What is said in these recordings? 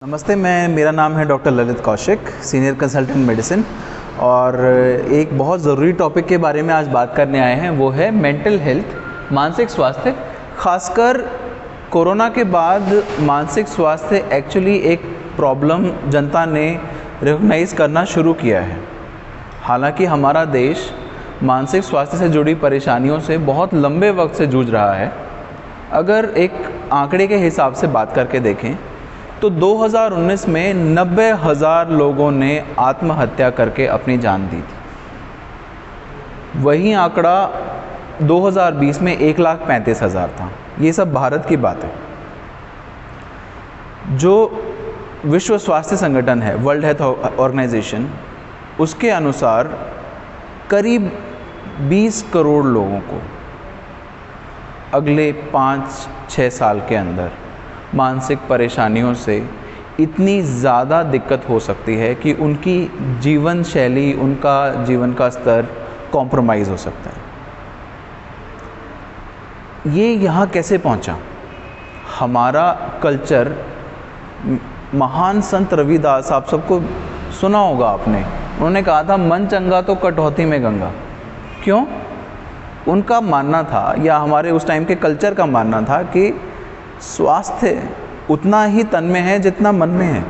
नमस्ते, मेरा नाम है doctor Lalit Kaushik, senior consultant medicine. और एक बहुत ज़रूरी टॉपिक के बारे में आज बात करने आए हैं, वो है मेंटल हेल्थ, मानसिक स्वास्थ्य। ख़ासकर कोरोना के बाद मानसिक स्वास्थ्य एक्चुअली एक प्रॉब्लम जनता ने रिकॉग्नाइज़ करना शुरू किया है। हालांकि हमारा देश मानसिक स्वास्थ्य से जुड़ी परेशानियों से बहुत लंबे वक्त से जूझ रहा है। अगर एक आंकड़े के हिसाब से बात करके देखें तो 2019 में 90,000 लोगों ने आत्महत्या करके अपनी जान दी थी। वही आंकड़ा 2020 में 1,35,000 था। ये सब भारत की बात है। जो विश्व स्वास्थ्य संगठन है, वर्ल्ड हेल्थ ऑर्गेनाइजेशन, उसके अनुसार करीब 20 करोड़ लोगों को अगले 5-6 साल के अंदर मानसिक परेशानियों से इतनी ज़्यादा दिक्कत हो सकती है कि उनकी जीवन शैली, उनका जीवन का स्तर कॉम्प्रोमाइज़ हो सकता है। ये यहाँ कैसे पहुँचा? हमारा कल्चर, महान संत रविदास, आप सबको सुना होगा आपने, उन्होंने कहा था मन चंगा तो कटौती में गंगा। क्यों? उनका मानना था, या हमारे उस टाइम के कल्चर का मानना था, कि स्वास्थ्य उतना ही तन में है जितना मन में है।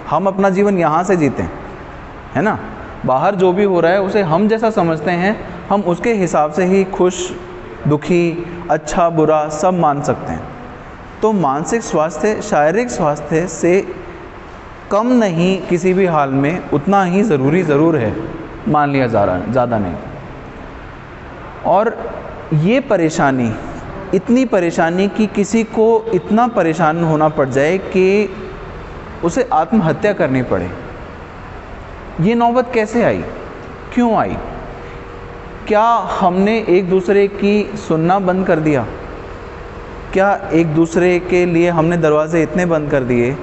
हम अपना जीवन यहाँ से जीते हैं, है ना। बाहर जो भी हो रहा है उसे हम जैसा समझते हैं, हम उसके हिसाब से ही खुश, दुखी, अच्छा बुरा सब मान सकते हैं। तो मानसिक स्वास्थ्य शारीरिक स्वास्थ्य से कम नहीं, किसी भी हाल में उतना ही ज़रूरी ज़रूर है, मान लिया जा रहा है, ज़्यादा नहीं। और ये परेशानी, इतनी परेशानी कि किसी को इतना परेशान होना पड़ जाए कि उसे आत्महत्या करनी पड़े, ये नौबत कैसे आई? क्यों आई? क्या हमने एक दूसरे की सुनना बंद कर दिया? क्या एक दूसरे के लिए हमने दरवाज़े इतने बंद कर दिए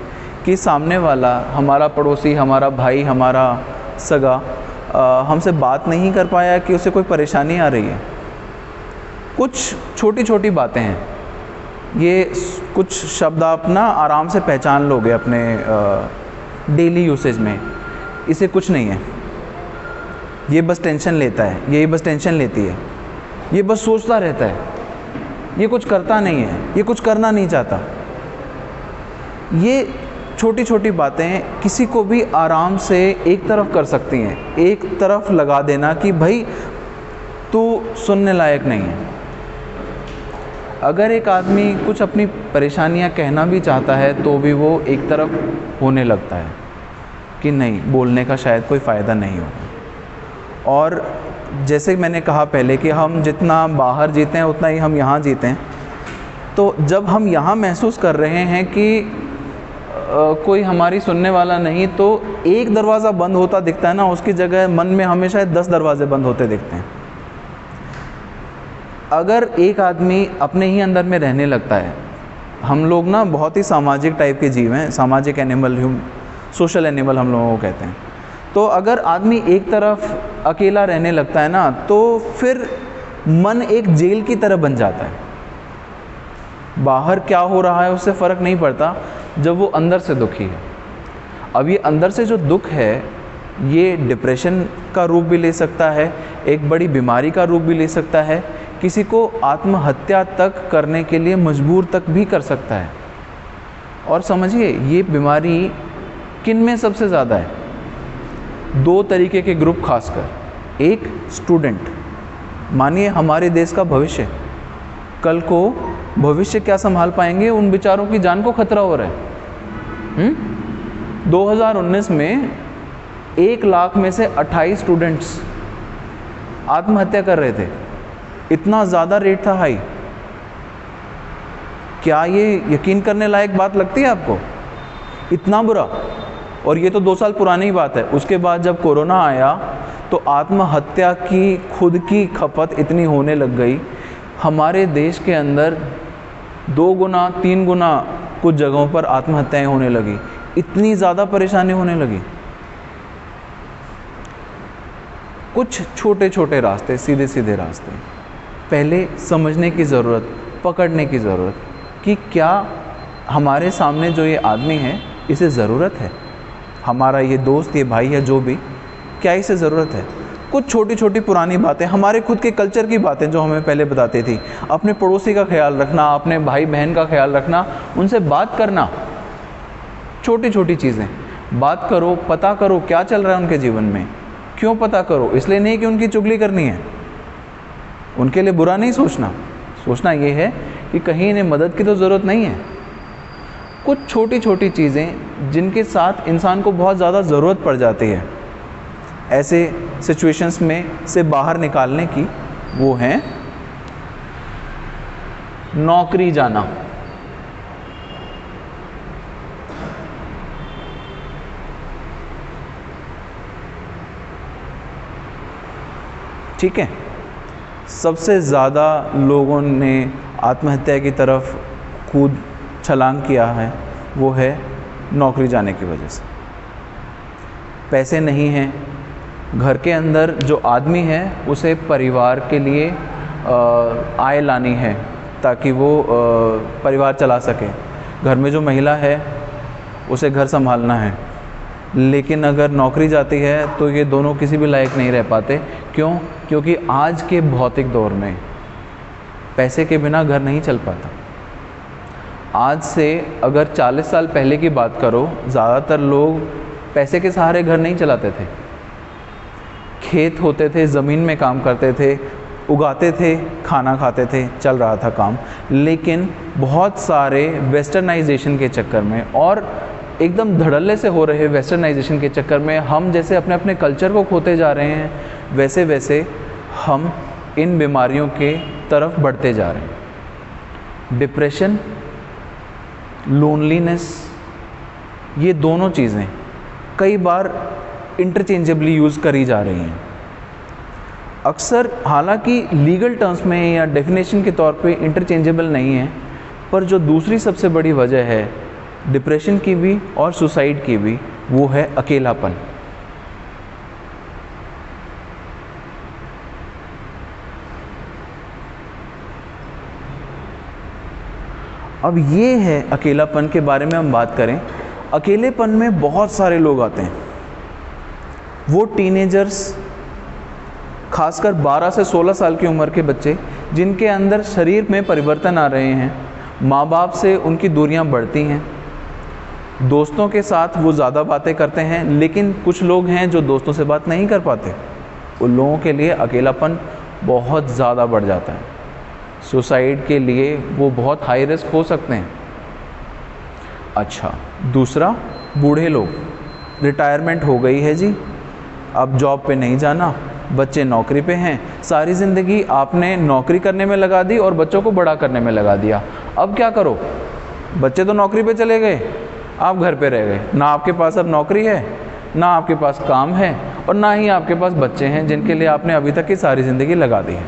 कि सामने वाला, हमारा पड़ोसी, हमारा भाई, हमारा सगा, हमसे बात नहीं कर पाया कि उसे कोई परेशानी आ रही है? कुछ छोटी छोटी बातें हैं, ये कुछ शब्द आप ना आराम से पहचान लोगे अपने डेली यूसेज में। इसे कुछ नहीं है, ये बस टेंशन लेता है, ये बस टेंशन लेती है, ये बस सोचता रहता है, ये कुछ करता नहीं है, ये कुछ करना नहीं चाहता। ये छोटी छोटी बातें किसी को भी आराम से एक तरफ कर सकती हैं, एक तरफ लगा देना कि भाई तू सुनने लायक नहीं है। अगर एक आदमी कुछ अपनी परेशानियां कहना भी चाहता है तो भी वो एक तरफ होने लगता है कि नहीं, बोलने का शायद कोई फ़ायदा नहीं होगा। और जैसे मैंने कहा पहले कि हम जितना बाहर जीते हैं उतना ही हम यहाँ जीते हैं। तो जब हम यहाँ महसूस कर रहे हैं कि कोई हमारी सुनने वाला नहीं, तो एक दरवाज़ा बंद होता दिखता है ना, उसकी जगह मन में हमेशा 10 दरवाजे बंद होते दिखते हैं। अगर एक आदमी अपने ही अंदर में रहने लगता है, हम लोग ना बहुत ही सामाजिक टाइप के जीव हैं, सामाजिक एनिमल, सोशल एनिमल हम लोगों को कहते हैं। तो अगर आदमी एक तरफ अकेला रहने लगता है ना, तो फिर मन एक जेल की तरह बन जाता है। बाहर क्या हो रहा है उससे फ़र्क नहीं पड़ता जब वो अंदर से दुखी है। अब ये अंदर से जो दुख है, ये डिप्रेशन का रूप भी ले सकता है, एक बड़ी बीमारी का रूप भी ले सकता है, किसी को आत्महत्या तक करने के लिए मजबूर तक भी कर सकता है। और समझिए, ये बीमारी किन में सबसे ज़्यादा है? 2 तरीके के ग्रुप खासकर। एक, स्टूडेंट, मानिए हमारे देश का भविष्य, कल को भविष्य क्या संभाल पाएंगे, उन बेचारों की जान को खतरा हो रहा है। 2019 में 1 लाख में से 28 स्टूडेंट्स आत्महत्या कर रहे थे। इतना ज़्यादा रेट था, हाई। क्या ये यकीन करने लायक बात लगती है आपको? इतना बुरा। और ये तो 2 साल पुरानी बात है। उसके बाद जब कोरोना आया तो आत्महत्या की खुद की खपत इतनी होने लग गई, हमारे देश के अंदर 2 गुना 3 गुना कुछ जगहों पर आत्महत्याएं होने लगी, इतनी ज़्यादा परेशानी होने लगी। कुछ छोटे छोटे रास्ते, सीधे सीधे रास्ते, पहले समझने की ज़रूरत, पकड़ने की ज़रूरत कि क्या हमारे सामने जो ये आदमी है इसे ज़रूरत है? हमारा ये दोस्त, ये भाई है जो भी, क्या इसे ज़रूरत है? कुछ छोटी छोटी पुरानी बातें, हमारे खुद के कल्चर की बातें जो हमें पहले बताती थी, अपने पड़ोसी का ख्याल रखना, अपने भाई बहन का ख्याल रखना, उनसे बात करना, छोटी छोटी चीज़ें, बात करो, पता करो क्या चल रहा है उनके जीवन में। क्यों पता करो? इसलिए नहीं कि उनकी चुगली करनी है, उनके लिए बुरा नहीं सोचना, सोचना ये है कि कहीं इन्हें मदद की तो ज़रूरत नहीं है। कुछ छोटी छोटी चीज़ें जिनके साथ इंसान को बहुत ज़्यादा ज़रूरत पड़ जाती है ऐसे सिचुएशंस में से बाहर निकालने की, वो हैं नौकरी जाना। ठीक है, सबसे ज़्यादा लोगों ने आत्महत्या की तरफ कूद छलांग किया है वो है नौकरी जाने की वजह से। पैसे नहीं हैं, घर के अंदर जो आदमी है उसे परिवार के लिए आय लानी है ताकि वो परिवार चला सके। घर में जो महिला है उसे घर संभालना है, लेकिन अगर नौकरी जाती है तो ये दोनों किसी भी लायक नहीं रह पाते। क्यों? क्योंकि आज के भौतिक दौर में पैसे के बिना घर नहीं चल पाता। आज से अगर 40 साल पहले की बात करो, ज़्यादातर लोग पैसे के सहारे घर नहीं चलाते थे। खेत होते थे, ज़मीन में काम करते थे, उगाते थे, खाना खाते थे, चल रहा था काम। लेकिन बहुत सारे वेस्टर्नाइजेशन के चक्कर में और एकदम धड़ल्ले से हो रहे वेस्टर्नाइजेशन के चक्कर में हम जैसे अपने अपने कल्चर को खोते जा रहे हैं, वैसे वैसे हम इन बीमारियों के तरफ बढ़ते जा रहे हैं। डिप्रेशन, लोनलीनेस, ये दोनों चीज़ें कई बार इंटरचेंजेबली यूज़ करी जा रही हैं। अक्सर हालांकि लीगल टर्म्स में या डेफिनेशन के तौर पे इंटरचेंजेबल नहीं है, पर जो दूसरी सबसे बड़ी वजह है डिप्रेशन की भी और सुसाइड की भी, वो है अकेलापन। अब ये है अकेलापन के बारे में हम बात करें। अकेलेपन में बहुत सारे लोग आते हैं, वो टीनेजर्स, खासकर 12 से 16 साल की उम्र के बच्चे जिनके अंदर शरीर में परिवर्तन आ रहे हैं, माँ बाप से उनकी दूरियां बढ़ती हैं, दोस्तों के साथ वो ज़्यादा बातें करते हैं, लेकिन कुछ लोग हैं जो दोस्तों से बात नहीं कर पाते। उन लोगों के लिए अकेलापन बहुत ज़्यादा बढ़ जाता है। सुसाइड के लिए वो बहुत हाई रिस्क हो सकते हैं। अच्छा, दूसरा, बूढ़े लोग, रिटायरमेंट हो गई है जी, अब जॉब पे नहीं जाना, बच्चे नौकरी पे हैं, सारी ज़िंदगी आपने नौकरी करने में लगा दी और बच्चों को बड़ा करने में लगा दिया। अब क्या करो? बच्चे तो नौकरी पे चले गए, आप घर पे रह गए, ना आपके पास अब नौकरी है, ना आपके पास काम है, और ना ही आपके पास बच्चे हैं जिनके लिए आपने अभी तक की सारी ज़िंदगी लगा दी है।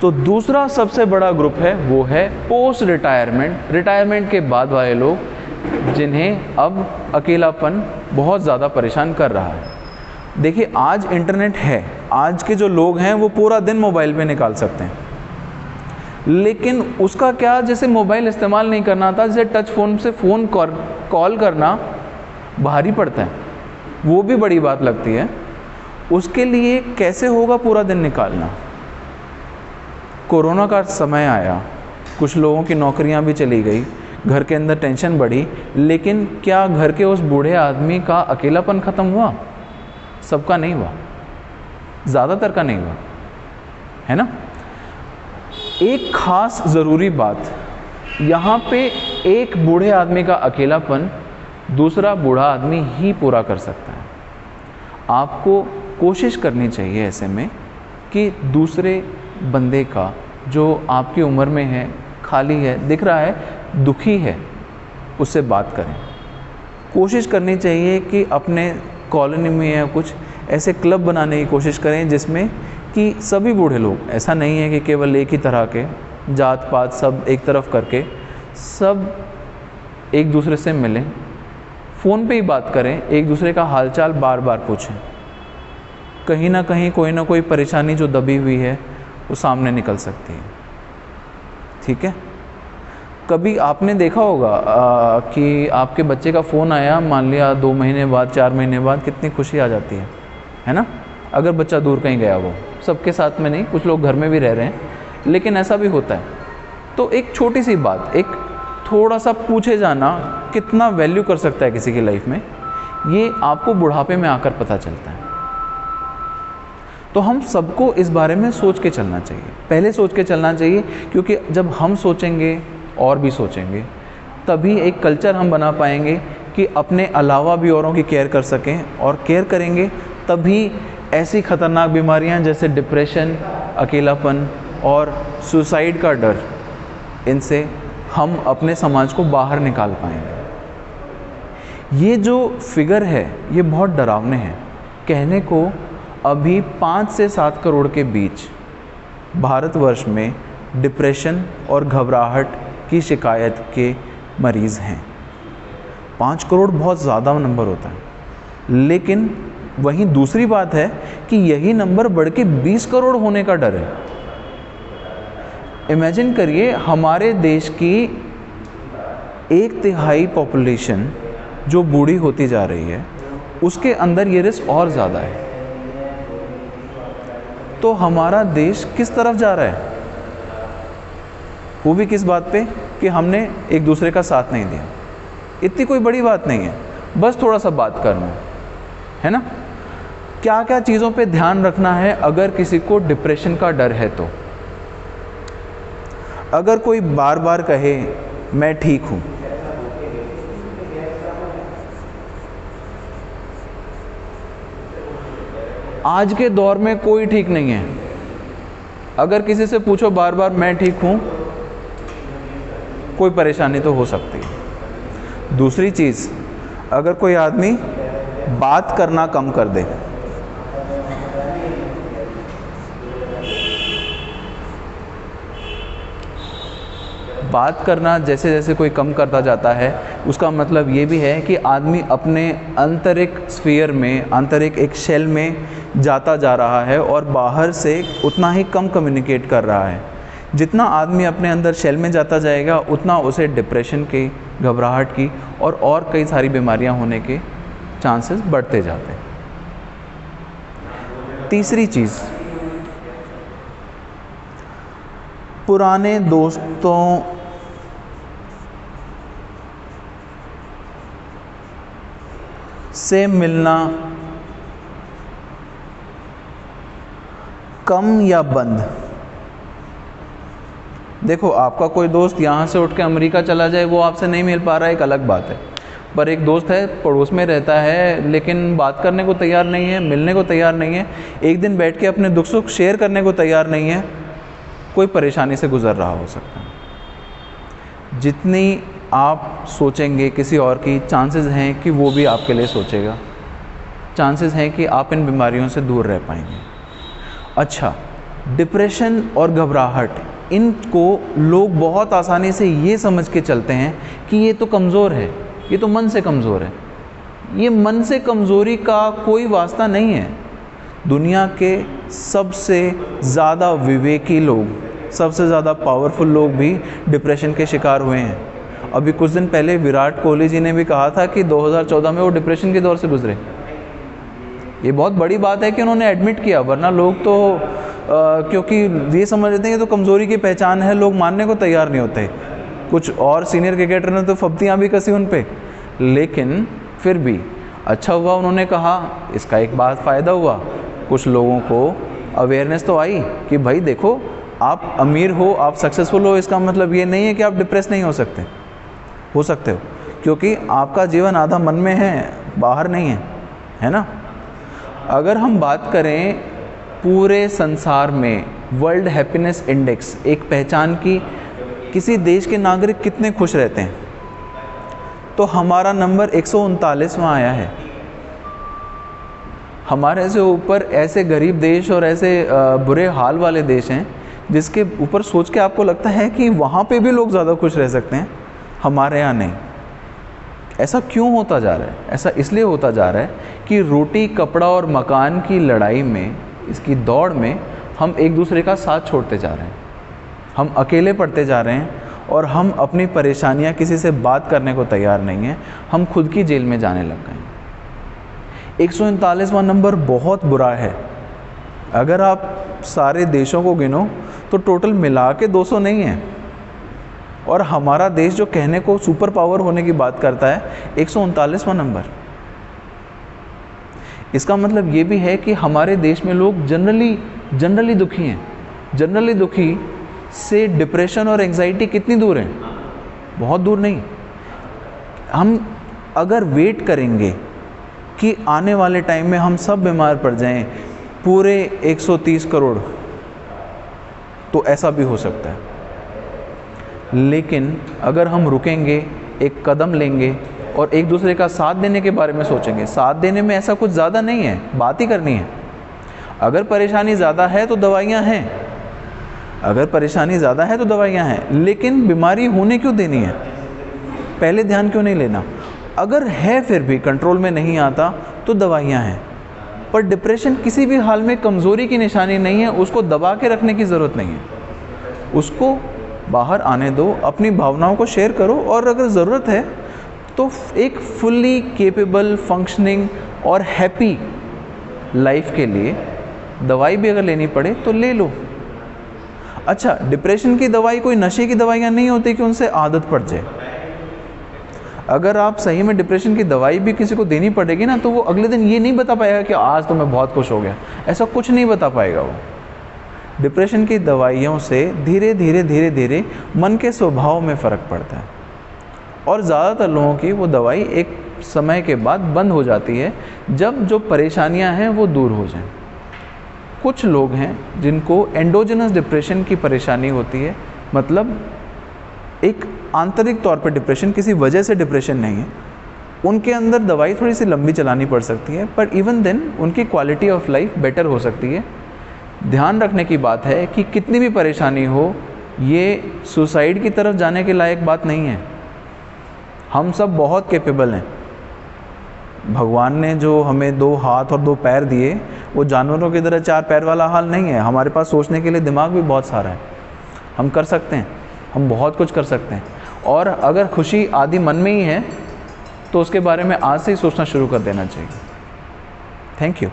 तो दूसरा सबसे बड़ा ग्रुप है वो है पोस्ट रिटायरमेंट, रिटायरमेंट के बाद वाले लोग, जिन्हें अब अकेलापन बहुत ज़्यादा परेशान कर रहा है। देखिए, आज इंटरनेट है, आज के जो लोग हैं वो पूरा दिन मोबाइल पे निकाल सकते हैं, लेकिन उसका क्या, जैसे मोबाइल इस्तेमाल नहीं करना था, जैसे टच फ़ोन से फ़ोन कॉल करना भारी पड़ता है, वो भी बड़ी बात लगती है। उसके लिए कैसे होगा पूरा दिन निकालना? कोरोना का समय आया, कुछ लोगों की नौकरियां भी चली गई, घर के अंदर टेंशन बढ़ी, लेकिन क्या घर के उस बूढ़े आदमी का अकेलापन ख़त्म हुआ? सबका नहीं हुआ, ज़्यादातर का नहीं हुआ, है ना। एक खास ज़रूरी बात यहाँ पे, एक बूढ़े आदमी का अकेलापन दूसरा बूढ़ा आदमी ही पूरा कर सकता है। आपको कोशिश करनी चाहिए ऐसे में कि दूसरे बंदे का जो आपकी उम्र में है, खाली है, दिख रहा है, दुखी है, उससे बात करें। कोशिश करनी चाहिए कि अपने कॉलोनी में या कुछ ऐसे क्लब बनाने की कोशिश करें जिसमें कि सभी बूढ़े लोग, ऐसा नहीं है कि केवल एक ही तरह के, जात पात सब एक तरफ करके सब एक दूसरे से मिलें, फ़ोन पे ही बात करें, एक दूसरे का हालचाल बार बार पूछें। कहीं ना कहीं कोई ना कोई परेशानी जो दबी हुई है वो सामने निकल सकती है। ठीक है, कभी आपने देखा होगा कि आपके बच्चे का फ़ोन आया, मान लिया 2 महीने बाद, 4 महीने बाद, कितनी खुशी आ जाती है ना। अगर बच्चा दूर कहीं गया हो, सबके साथ में नहीं, कुछ लोग घर में भी रह रहे हैं, लेकिन ऐसा भी होता है। तो एक छोटी सी बात, एक थोड़ा सा पूछे जाना कितना वैल्यू कर सकता है किसी की लाइफ में, ये आपको बुढ़ापे में आकर पता चलता है। तो हम सबको इस बारे में सोच के चलना चाहिए, पहले सोच के चलना चाहिए, क्योंकि जब हम सोचेंगे और भी सोचेंगे, तभी एक कल्चर हम बना पाएंगे कि अपने अलावा भी औरों की केयर कर सकें, और केयर करेंगे तभी ऐसी खतरनाक बीमारियां जैसे डिप्रेशन, अकेलापन और सुसाइड का डर, इनसे हम अपने समाज को बाहर निकाल पाएंगे। ये जो फिगर है ये बहुत डरावने हैं। कहने को अभी 5 से 7 करोड़ के बीच भारतवर्ष में डिप्रेशन और घबराहट की शिकायत के मरीज़ हैं। 5 करोड़ बहुत ज़्यादा नंबर होता है, लेकिन वहीं दूसरी बात है कि यही नंबर बढ़ के 20 करोड़ होने का डर है। इमेजिन करिए, हमारे देश की 1/3 पॉपुलेशन जो बूढ़ी होती जा रही है, उसके अंदर ये रिस्क और ज़्यादा है। तो हमारा देश किस तरफ जा रहा है? वो भी किस बात पे कि हमने एक दूसरे का साथ नहीं दिया। इतनी कोई बड़ी बात नहीं है, बस थोड़ा सा बात करना है ना। क्या क्या चीज़ों पे ध्यान रखना है अगर किसी को डिप्रेशन का डर है? तो अगर कोई बार बार कहे मैं ठीक हूँ, आज के दौर में कोई ठीक नहीं है। अगर किसी से पूछो बार बार मैं ठीक हूँ, कोई परेशानी तो हो सकती है। दूसरी चीज़, अगर कोई आदमी बात करना कम कर दे, बात करना जैसे जैसे कोई कम करता जाता है, उसका मतलब ये भी है कि आदमी अपने आंतरिक स्फीयर में, आंतरिक एक शेल में जाता जा रहा है और बाहर से उतना ही कम कम्युनिकेट कर रहा है। जितना आदमी अपने अंदर शेल में जाता जाएगा, उतना उसे डिप्रेशन की, घबराहट की और कई सारी बीमारियां होने के चांसेस बढ़ते जाते हैं। तीसरी चीज़, पुराने दोस्तों से मिलना कम या बंद। देखो, आपका कोई दोस्त यहाँ से उठ के अमेरिका चला जाए, वो आपसे नहीं मिल पा रहा है, एक अलग बात है। पर एक दोस्त है, पड़ोस में रहता है, लेकिन बात करने को तैयार नहीं है, मिलने को तैयार नहीं है, एक दिन बैठ के अपने दुख सुख शेयर करने को तैयार नहीं है, कोई परेशानी से गुजर रहा हो सकता है। जितनी आप सोचेंगे किसी और की, चांसेस हैं कि वो भी आपके लिए सोचेगा, चांसेस हैं कि आप इन बीमारियों से दूर रह पाएंगे। अच्छा, डिप्रेशन और घबराहट, इनको लोग बहुत आसानी से ये समझ के चलते हैं कि ये तो कमज़ोर है, ये तो मन से कमज़ोर है। ये मन से कमज़ोरी का कोई वास्ता नहीं है। दुनिया के सबसे ज़्यादा विवेकी लोग, सबसे ज़्यादा पावरफुल लोग भी डिप्रेशन के शिकार हुए हैं। अभी कुछ दिन पहले विराट कोहली जी ने भी कहा था कि 2014 में वो डिप्रेशन के दौर से गुजरे। ये बहुत बड़ी बात है कि उन्होंने एडमिट किया, वरना लोग तो क्योंकि ये समझ लेते हैं कि तो कमज़ोरी की पहचान है, लोग मानने को तैयार नहीं होते। कुछ और सीनियर क्रिकेटर ने तो फब्तियाँ भी कसी उन पे, लेकिन फिर भी अच्छा हुआ उन्होंने कहा। इसका एक बात फ़ायदा हुआ, कुछ लोगों को अवेयरनेस तो आई कि भाई देखो, आप अमीर हो, आप सक्सेसफुल हो, इसका मतलब ये नहीं है कि आप डिप्रेस नहीं हो सकते हो, क्योंकि आपका जीवन आधा मन में है, बाहर नहीं है ना। अगर हम बात करें पूरे संसार में वर्ल्ड हैप्पीनेस इंडेक्स, एक पहचान की, किसी देश के नागरिक कितने खुश रहते हैं, तो हमारा नंबर 139वां आया है। हमारे से ऊपर ऐसे गरीब देश और ऐसे बुरे हाल वाले देश हैं जिसके ऊपर सोच के आपको लगता है कि वहाँ पे भी लोग ज़्यादा खुश रह सकते हैं, हमारे यहाँ नहीं। ऐसा क्यों होता जा रहा है? ऐसा इसलिए होता जा रहा है कि रोटी, कपड़ा और मकान की लड़ाई में, इसकी दौड़ में हम एक दूसरे का साथ छोड़ते जा रहे हैं, हम अकेले पड़ते जा रहे हैं और हम अपनी परेशानियां किसी से बात करने को तैयार नहीं हैं, हम खुद की जेल में जाने लग गए। 139वां नंबर बहुत बुरा है। अगर आप सारे देशों को गिनो तो टोटल मिला के 200 नहीं है, और हमारा देश जो कहने को सुपर पावर होने की बात करता है 139वां नंबर। इसका मतलब ये भी है कि हमारे देश में लोग जनरली दुखी हैं। जनरली दुखी से डिप्रेशन और एंजाइटी कितनी दूर है? बहुत दूर नहीं। हम अगर वेट करेंगे कि आने वाले टाइम में हम सब बीमार पड़ जाएं, पूरे 130 करोड़, तो ऐसा भी हो सकता है। लेकिन अगर हम रुकेंगे, एक कदम लेंगे और एक दूसरे का साथ देने के बारे में सोचेंगे, साथ देने में ऐसा कुछ ज़्यादा नहीं है, बात ही करनी है। अगर परेशानी ज़्यादा है तो दवाइयाँ हैं, अगर परेशानी ज़्यादा है तो दवाइयाँ हैं, लेकिन बीमारी होने क्यों देनी है? पहले ध्यान क्यों नहीं लेना? अगर है फिर भी कंट्रोल में नहीं आता तो दवाइयाँ हैं। पर डिप्रेशन किसी भी हाल में कमज़ोरी की निशानी नहीं है, उसको दबा के रखने की ज़रूरत नहीं है। उसको बाहर आने दो, अपनी भावनाओं को शेयर करो, और अगर ज़रूरत है तो एक फुल्ली केपेबल, फंक्शनिंग और हैप्पी लाइफ के लिए दवाई भी अगर लेनी पड़े तो ले लो। अच्छा, डिप्रेशन की दवाई कोई नशे की दवाइयाँ नहीं होती कि उनसे आदत पड़ जाए। अगर आप सही में डिप्रेशन की दवाई भी किसी को देनी पड़ेगी ना, तो वो अगले दिन ये नहीं बता पाएगा कि आज तो मैं बहुत खुश हो गया, ऐसा कुछ नहीं बता पाएगा वो। डिप्रेशन की दवाइयों से धीरे धीरे मन के स्वभाव में फ़र्क पड़ता है, और ज़्यादातर लोगों की वो दवाई एक समय के बाद बंद हो जाती है, जब जो परेशानियां हैं वो दूर हो जाएं। कुछ लोग हैं जिनको एंडोजेनस डिप्रेशन की परेशानी होती है, मतलब एक आंतरिक तौर पर डिप्रेशन, किसी वजह से डिप्रेशन नहीं है, उनके अंदर दवाई थोड़ी सी लंबी चलानी पड़ सकती है, पर इवन देन उनकी क्वालिटी ऑफ लाइफ बेटर हो सकती है। ध्यान रखने की बात है कि कितनी भी परेशानी हो, ये सुसाइड की तरफ जाने के लायक बात नहीं है। हम सब बहुत कैपेबल हैं। भगवान ने जो हमें 2 हाथ और 2 पैर दिए, वो जानवरों की तरह 4 पैर वाला हाल नहीं है। हमारे पास सोचने के लिए दिमाग भी बहुत सारा है, हम कर सकते हैं, हम बहुत कुछ कर सकते हैं। और अगर खुशी आदि मन में ही है तो उसके बारे में आज से ही सोचना शुरू कर देना चाहिए। Thank you.